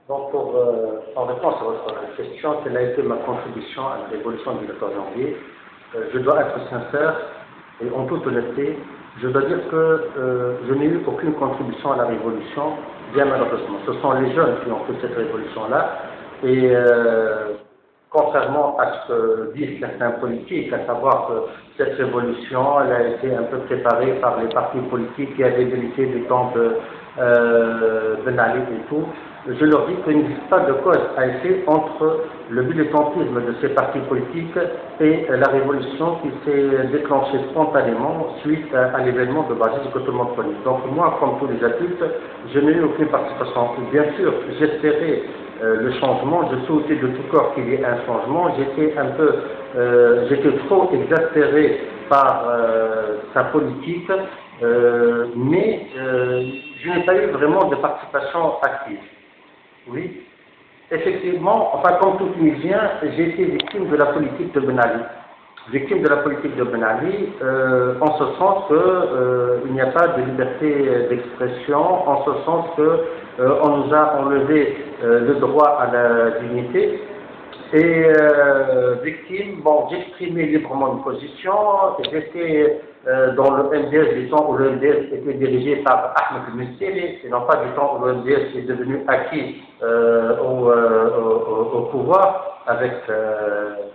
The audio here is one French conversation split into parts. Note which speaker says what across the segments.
Speaker 1: Donc, en réponse à votre question, quelle a été ma contribution à la révolution du 14 janvier, je dois être sincère et en toute honnêteté, je dois dire que je n'ai eu aucune contribution à la révolution, bien malheureusement. Ce sont les jeunes qui ont fait cette révolution-là et contrairement à ce que disent certains politiques, à savoir que cette révolution elle a été un peu préparée par les partis politiques qui avaient hérité du temps de Ben Ali et tout, je leur dis qu'il n'existe pas de cause à effet entre le militantisme de ces partis politiques et la révolution qui s'est déclenchée spontanément suite à l'événement de Bajis que tout le monde connaît. Donc moi, comme tous les adultes, je n'ai eu aucune participation. Bien sûr, j'espérais le changement, je souhaitais de tout corps qu'il y ait un changement, j'étais trop exaspéré par sa politique, mais je n'ai pas eu vraiment de participation active. Oui, effectivement, enfin comme tout Tunisien, j'ai été victime de la politique de Ben Ali. Victime de la politique de Ben Ali, en ce sens qu'il n'y a pas de liberté d'expression, en ce sens qu'on nous a enlevé le droit à la dignité. Et victime, bon, j'exprimais librement une position, j'étais dans le MDS du temps où le MDS était dirigé par Ahmed Messiri, et non pas du temps où le MDS est devenu acquis au pouvoir avec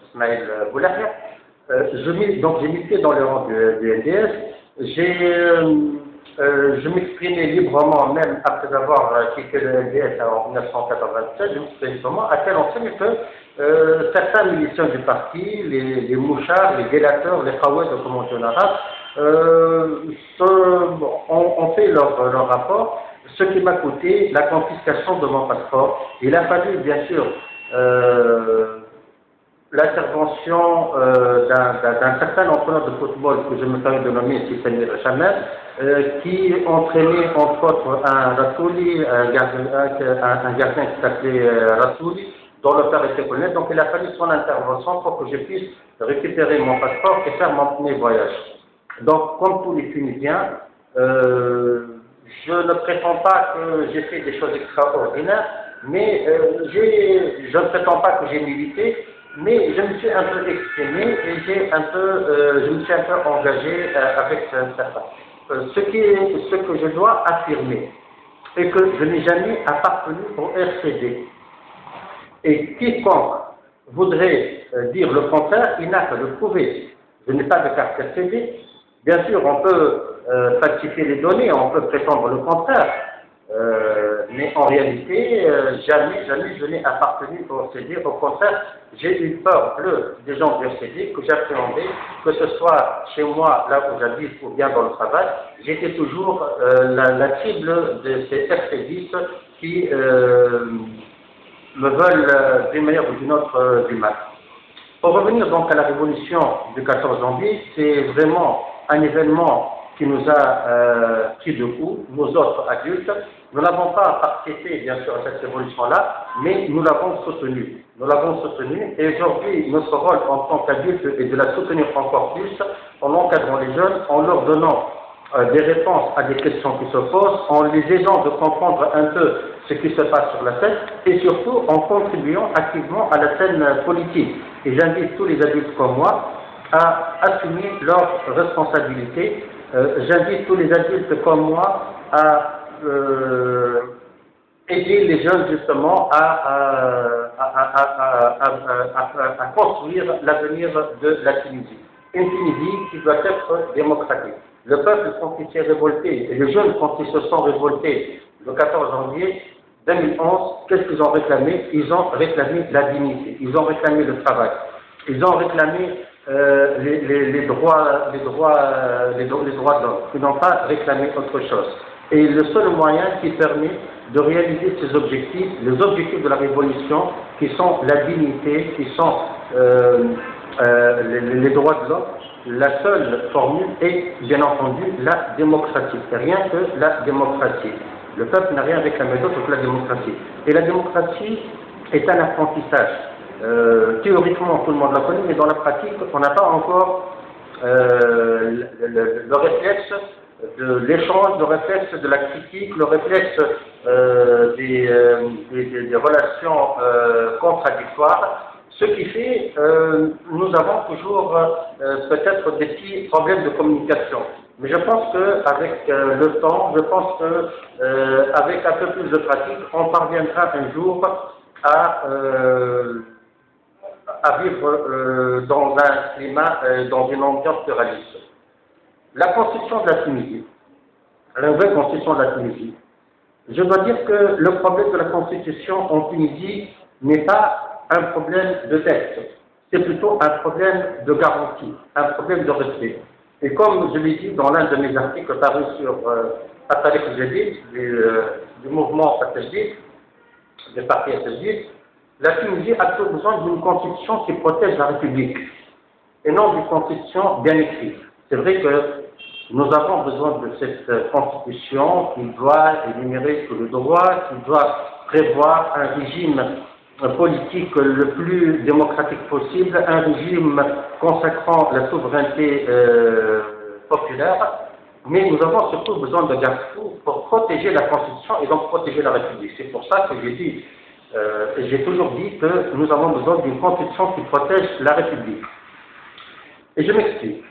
Speaker 1: Ismaël Boulahia. Donc j'ai milité dans le rang du MDS, je m'exprimais librement, même après avoir quitté le MDS en 1987, je m'exprimais librement à telle enseigne que certains miliciens du parti, les mouchards, les délateurs, les khawed, comme on dit en arabe, ont fait leur rapport, ce qui m'a coûté la confiscation de mon passeport. Il a fallu, bien sûr, l'intervention d'un certain entraîneur de football que je me permets de nommer Sissani Chamel, qui entraînait entre autres un Rassouli, un gardien qui s'appelait Rassouli, dont le père était colonel. Donc il a fallu son intervention pour que je puisse récupérer mon passeport et faire mon premier voyage. Donc comme tous les Tunisiens, je ne prétends pas que j'ai fait des choses extraordinaires, mais je ne prétends pas que j'ai milité, mais je me suis un peu exprimé et je me suis un peu engagé avec certains. Ce que je dois affirmer est que je n'ai jamais appartenu au RCD. Et quiconque voudrait dire le contraire, il n'a qu'à le prouver. Je n'ai pas de carte RCD. Bien sûr, on peut falsifier les données, on peut prétendre le contraire. Mais en réalité, jamais je n'ai appartenu au RCD. Au contraire, j'ai eu peur des gens du RCD, que j'appréhendais, que ce soit chez moi, là où j'habite, ou bien dans le travail. J'étais toujours la cible de ces RCDistes qui me veulent d'une manière ou d'une autre du mal. Pour revenir donc à la révolution du 14 janvier, c'est vraiment un événement qui nous a pris de coup, nous autres adultes. Nous n'avons pas participé, bien sûr, à cette révolution-là, mais nous l'avons soutenue. Nous l'avons soutenue, et aujourd'hui, notre rôle en tant qu'adultes est de la soutenir encore plus, en encadrant les jeunes, en leur donnant des réponses à des questions qui se posent, en les aidant de comprendre un peu ce qui se passe sur la scène, et surtout en contribuant activement à la scène politique. Et j'invite tous les adultes comme moi à assumer leurs responsabilités. J'invite tous les adultes comme moi à aider les jeunes justement à construire l'avenir de la Tunisie. Une Tunisie qui doit être démocratique. Le peuple, quand il s'est révolté, et les jeunes, quand ils se sont révoltés le 14 janvier 2011, qu'est-ce qu'ils ont réclamé? Ils ont réclamé la dignité, ils ont réclamé le travail, ils ont réclamé les droits de l'homme. Ils n'ont pas réclamé autre chose. Et le seul moyen qui permet de réaliser ces objectifs, les objectifs de la révolution, qui sont la dignité, qui sont les droits de l'homme, la seule formule est, bien entendu, la démocratie. Rien que la démocratie. Le peuple n'a rien réclamé d'autre que la démocratie. Et la démocratie est un apprentissage. Théoriquement, tout le monde la connaît, mais dans la pratique, on n'a pas encore le réflexe de l'échange, le réflexe de la critique, le réflexe des des relations contradictoires, ce qui fait nous avons toujours peut-être des petits problèmes de communication. Mais je pense qu'avec le temps, je pense qu'avec un peu plus de pratique, on parviendra un jour à vivre dans un climat, dans une ambiance pluraliste. La constitution de la Tunisie, la nouvelle constitution de la Tunisie, je dois dire que le problème de la constitution en Tunisie n'est pas un problème de texte, c'est plutôt un problème de garantie, un problème de respect. Et comme je l'ai dit dans l'un de mes articles parus sur Atalik Jadid, du mouvement Fatah-Jadid, des partis Fatah-Jadid, la Tunisie a toujours besoin d'une constitution qui protège la République, et non d'une constitution bien écrite. C'est vrai que nous avons besoin de cette constitution qui doit énumérer tous les droits, qui doit prévoir un régime politique le plus démocratique possible, un régime consacrant la souveraineté populaire, mais nous avons surtout besoin de garde-fous pour protéger la Constitution et donc protéger la République. C'est pour ça que j'ai toujours dit que nous avons besoin d'une Constitution qui protège la République. Et je m'explique.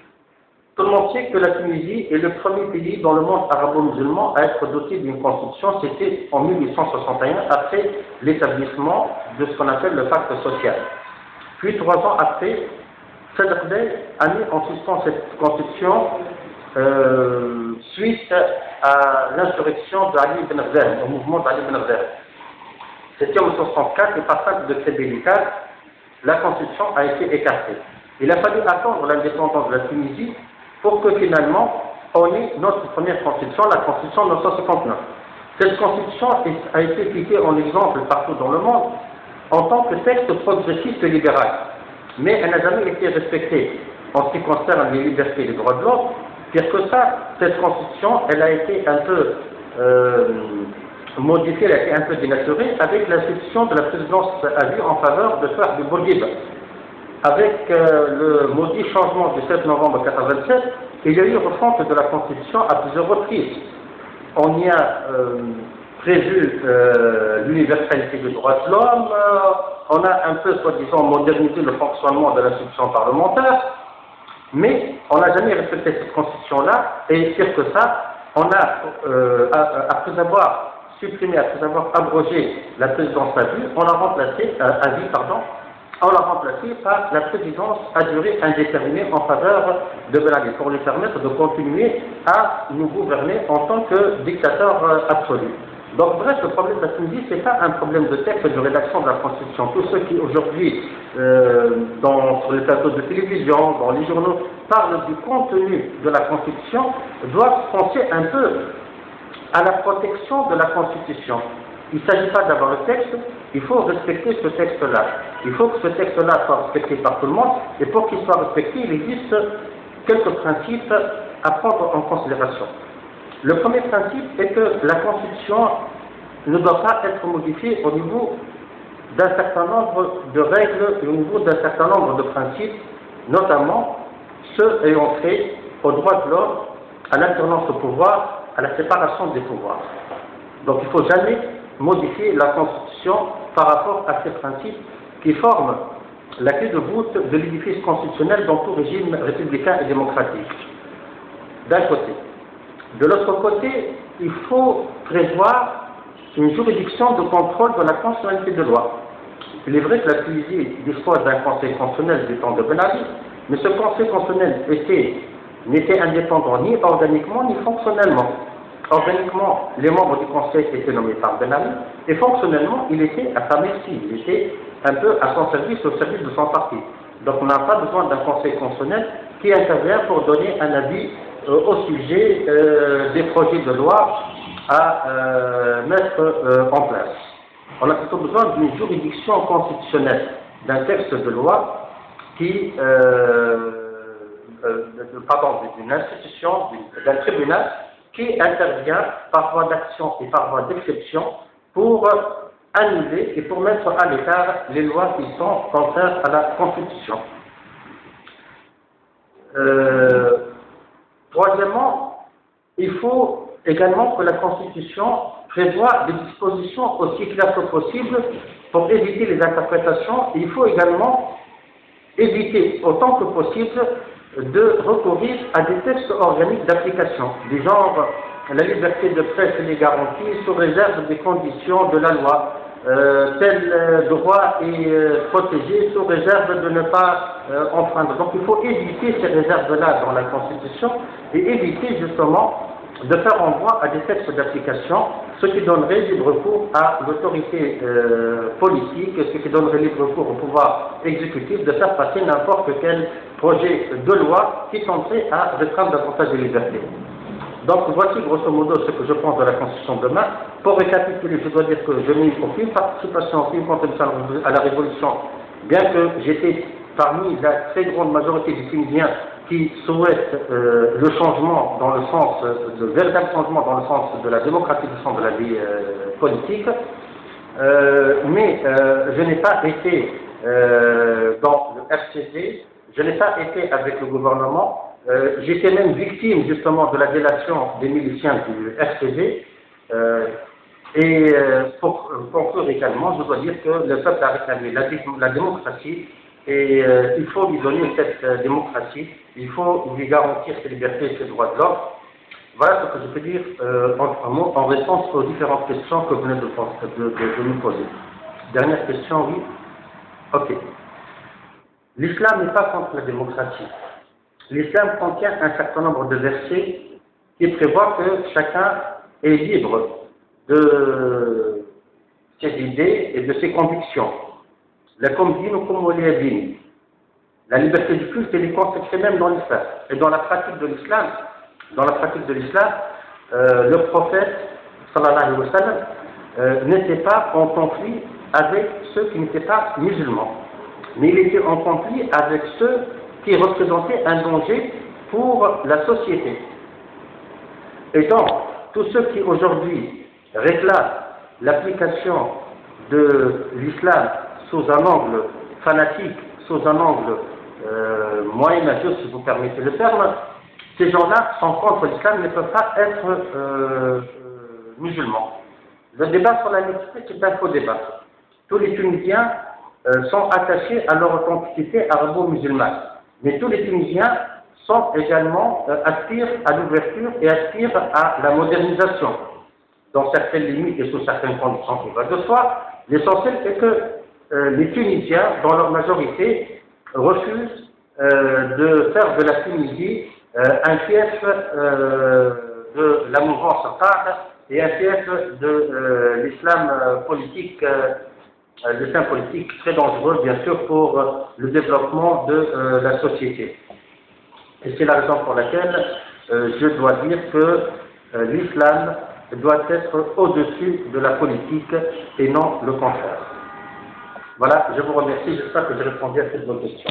Speaker 1: Tout le monde sait que la Tunisie est le premier pays dans le monde arabo-musulman à être doté d'une constitution. C'était en 1861, après l'établissement de ce qu'on appelle le pacte social. Puis 3 ans après, Sadr Bey a mis en suspens cette constitution suite à l'insurrection d'Ali ibn Zahd, au mouvement d'Ali ibn Zahd. C'était en 1964 et par simple décret médical, la constitution a été écartée. Il a fallu attendre l'indépendance de la Tunisie pour que finalement on ait notre première constitution, la constitution de 1959. Cette constitution a été citée en exemple partout dans le monde en tant que texte progressiste et libéral, mais elle n'a jamais été respectée en ce qui concerne les libertés et les droits de l'homme. Pire que ça, cette constitution, elle a été un peu modifiée, elle a été un peu dénaturée avec l'institution de la présidence à vie en faveur de Fahd Bourguiba. Avec le maudit changement du 7 novembre 1987, il y a eu refonte de la Constitution à plusieurs reprises. On y a prévu l'universalité des droits de l'homme, on a un peu, soi-disant, modernisé le fonctionnement de l'institution parlementaire, mais on n'a jamais respecté cette Constitution-là, et pire que ça, on a, après avoir supprimé, après avoir abrogé la présidence à vie, on l'a remplacé, on l'a remplacé par la présidence à durée indéterminée en faveur de Ben Ali, pour lui permettre de continuer à nous gouverner en tant que dictateur absolu. Donc bref, le problème de la Tunisie, ce n'est pas un problème de texte et de rédaction de la Constitution. Tous ceux qui aujourd'hui, sur les plateaux de télévision, dans les journaux, parlent du contenu de la Constitution, doivent penser un peu à la protection de la Constitution. Il ne s'agit pas d'avoir le texte, il faut respecter ce texte-là. Il faut que ce texte-là soit respecté par tout le monde, et pour qu'il soit respecté, il existe quelques principes à prendre en considération. Le premier principe est que la Constitution ne doit pas être modifiée au niveau d'un certain nombre de règles et au niveau d'un certain nombre de principes, notamment ceux ayant trait aux droits de l'homme, à l'alternance au pouvoir, à la séparation des pouvoirs. Donc il ne faut jamais modifier la Constitution par rapport à ces principes qui forment la clé de voûte de l'édifice constitutionnel dans tout régime républicain et démocratique. D'un côté. De l'autre côté, il faut prévoir une juridiction de contrôle de la constitutionnalité de loi. Il est vrai que la Tunisie dispose d'un conseil constitutionnel du temps de Ben Ali, mais ce conseil constitutionnel n'était indépendant ni organiquement ni fonctionnellement. Organiquement, les membres du conseil étaient nommés par Ben Ali, et fonctionnellement, il était à sa merci, il était un peu à son service, au service de son parti. Donc on n'a pas besoin d'un conseil constitutionnel qui intervient pour donner un avis au sujet des projets de loi à mettre en place. On a plutôt besoin d'une juridiction constitutionnelle, d'un texte de loi qui, d'une institution, d'un tribunal qui intervient par voie d'action et par voie d'exception pour annuler et pour mettre à l'écart les lois qui sont contraires à la Constitution. Troisièmement, il faut également que la Constitution prévoit des dispositions aussi claires que possible pour éviter les interprétations. Il faut également éviter autant que possible de recourir à des textes organiques d'application, du genre la liberté de presse et les garanties sous réserve des conditions de la loi. Tel droit est protégé sous réserve de ne pas enfreindre. Donc il faut éviter ces réserves-là dans la Constitution et éviter justement de faire renvoi à des textes d'application, ce qui donnerait libre cours à l'autorité politique, ce qui donnerait libre cours au pouvoir exécutif de faire passer n'importe quel projet de loi qui tenterait à restreindre davantage les libertés. Donc voici grosso modo ce que je pense de la Constitution de demain. Pour récapituler, je dois dire que je n'ai aucune participation, aucune contribution à la Révolution, bien que j'étais parmi la très grande majorité des Tunisiens qui souhaitent le changement dans le sens, le véritable changement dans le sens de la démocratisation de la vie politique, mais je n'ai pas été dans le RCD, je n'ai pas été avec le gouvernement. J'étais même victime justement de la délation des miliciens du RCD et pour conclure également, je dois dire que le peuple a réclamé la démocratie et il faut lui donner cette démocratie, il faut lui garantir ses libertés et ses droits de l'homme. Voilà ce que je peux dire en trois mots en réponse aux différentes questions que vous venez de nous poser. Dernière question, oui. Ok. L'islam n'est pas contre la démocratie. L'islam contient un certain nombre de versets qui prévoient que chacun est libre de ses idées et de ses convictions. La liberté du culte est consacrée même dans l'islam. Et dans la pratique de l'islam, le prophète sallallahu alayhi wa sallam n'était pas en conflit avec ceux qui n'étaient pas musulmans, mais il était en conflit avec ceux qui représentaient un danger pour la société. Et donc, tous ceux qui aujourd'hui réclament l'application de l'islam sous un angle fanatique, sous un angle moyenâgeux, si vous permettez le terme, ces gens-là sont contre l'islam, ne peuvent pas être musulmans. Le débat sur la laïcité, c'est un faux débat. Tous les Tunisiens sont attachés à leur authenticité arabo-musulmane. Mais tous les Tunisiens sont également aspirent à l'ouverture et aspirent à la modernisation, dans certaines limites et sous certaines conditions qui vont de soi. L'essentiel est que les Tunisiens, dans leur majorité, refusent de faire de la Tunisie un fief de la mouvance Qa'da et un fief de l'islam politique. L'islam politique très dangereux, bien sûr, pour le développement de la société. Et c'est la raison pour laquelle je dois dire que l'islam doit être au-dessus de la politique et non le contraire. Voilà, je vous remercie, j'espère que j'ai répondu à cette bonne question.